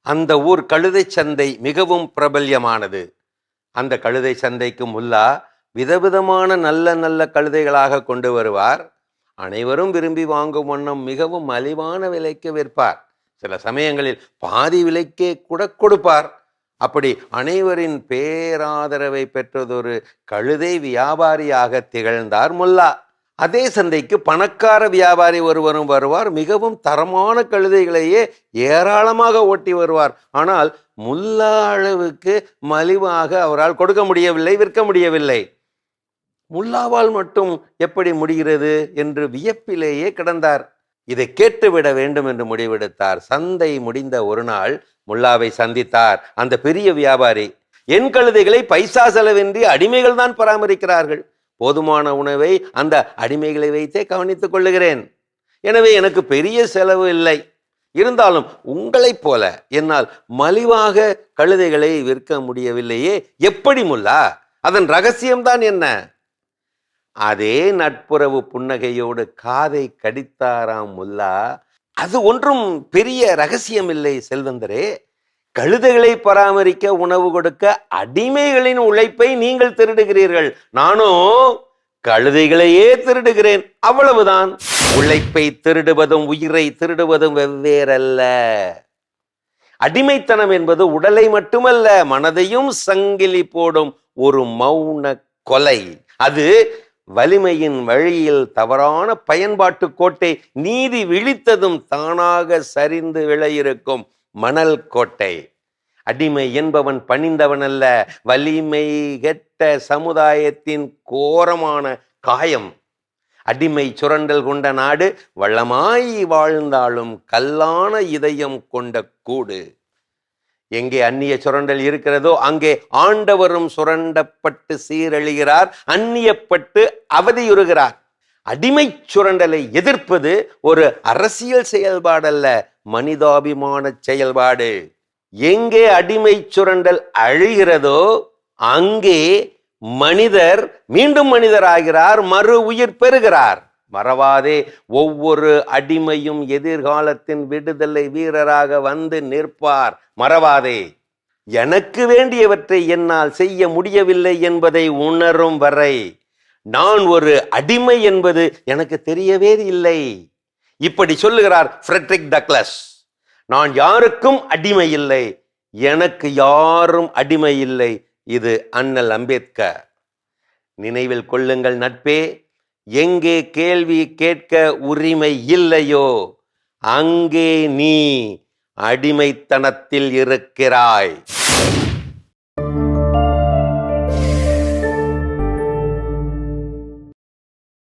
அந்த ஊர் கழுதை சந்தை மிகவும் பிரபல்யமானது. அந்த கழுதை சந்தைக்கு முல்லா விதவிதமான நல்ல நல்ல கழுதைகளாக கொண்டு வருவார். அனைவரும் விரும்பி வாங்கும் வண்ணம் மிகவும் மலிவான விலைக்கு விற்பார். சில சமயங்களில் பாதி விலைக்கே கூட கொடுப்பார். அப்படி அனைவரின் பேராதரவை பெற்றதொரு கழுதை வியாபாரியாக திகழ்ந்தார் முல்லா. அதே சந்தைக்கு பணக்கார வியாபாரி ஒருவரும் வருவார். மிகவும் தரமான கழுதைகளையே ஏராளமாக ஓட்டி வருவார். ஆனால் முல்லா அளவுக்கு மலிவாக அவரால் கொடுக்க முடியவில்லை, விற்க முடியவில்லை. முல்லாவால் மட்டும் எப்படி முடிகிறது என்று வியப்பிலேயே கிடந்தார். இதை கேட்டுவிட வேண்டும் என்று முடிவெடுத்தார். சந்தை முடிந்த ஒரு நாள் முல்லாவை சந்தித்தார் அந்த பெரிய வியாபாரி. என் கழுதைகளை பைசா செலவின்றி அடிமைகள் தான் பராமரிக்கிறார்கள். போதுமான உணவை அந்த அடிமைகளை வைத்தே கவனித்துக் கொள்ளுகிறேன். எனவே எனக்கு பெரிய செலவு இல்லை. இருந்தாலும் உங்களைப் போல என்னால் மலிவாக கழுதைகளை விற்க முடியவில்லையே, எப்படி முல்லா? அதன் ரகசியம்தான் என்ன? அதே நட்புறவு புன்னகையோடு காதை கடித்தாராம் முல்லா. அது ஒன்றும் பெரிய ரகசியம் இல்லை செல்வந்தரே. கழுதைகளை பராமரிக்க, உணவு கொடுக்க அடிமைகளின் உழைப்பை நீங்கள் திருடுகிறீர்கள். நானும் கழுதைகளையே திருடுகிறேன், அவ்வளவுதான். உழைப்பை திருடுவதும் உயிரை திருடுவதும் வெவ்வேறல்ல. அடிமைத்தனம் என்பது உடலை மட்டுமல்ல, மனதையும் சங்கிலி போடும் ஒரு மௌன கொலை. அது வலிமையின் வழியில் தவறான பயன்பாட்டு கோட்டை நீதி விழித்ததும் தானாக சரிந்து விளையிருக்கும் மணல் கோட்டை. அடிமை என்பவன் பணிந்தவன் அல்ல, வலிமை கெட்ட சமுதாயத்தின் கோரமான காயம். அடிமை சுரண்டல் கொண்ட நாடு வளமாய் வாழ்ந்தாலும் கல்லான இதயம் கொண்ட கூடு. எங்கே அந்நிய சுரண்டல் இருக்கிறதோ அங்கே ஆண்டவரும் சுரண்டப்பட்டு சீரழிகிறார், அந்நியப்பட்டு அவதியுறுகிறார். அடிமை சுரண்டலை எதிர்ப்பது ஒரு அரசியல் செயல்பாடல்ல, மனிதாபிமான செயல்பாடு. எங்கே அடிமை சுரண்டல் அழிகிறதோ அங்கே மனிதர் மீண்டும் மனிதராகிறார், மறு உயிர் பெறுகிறார். மறவாதே, ஒவ்வொரு அடிமையும் எதிர்காலத்தின் விடுதலை வீரராக வந்து நிற்பார். மறவாதே. எனக்கு வேண்டியவற்றை என்னால் செய்ய முடியவில்லை என்பதை உணரும் வரை நான் ஒரு அடிமை என்பது எனக்கு தெரியவே இல்லை. இப்படி சொல்லுகிறார் ஃப்ரெட்ரிக் டக்ளஸ். நான் யாருக்கும் அடிமை இல்லை, எனக்கு யாரும் அடிமை இல்லை. இது அண்ணல் அம்பேத்கர். நினைவில் கொள்ளுங்கள் நட்பே, எங்கே கேள்வி கேட்க உரிமை இல்லையோ அங்கே நீ அடிமைத்தனத்தில் இருக்கிறாய்.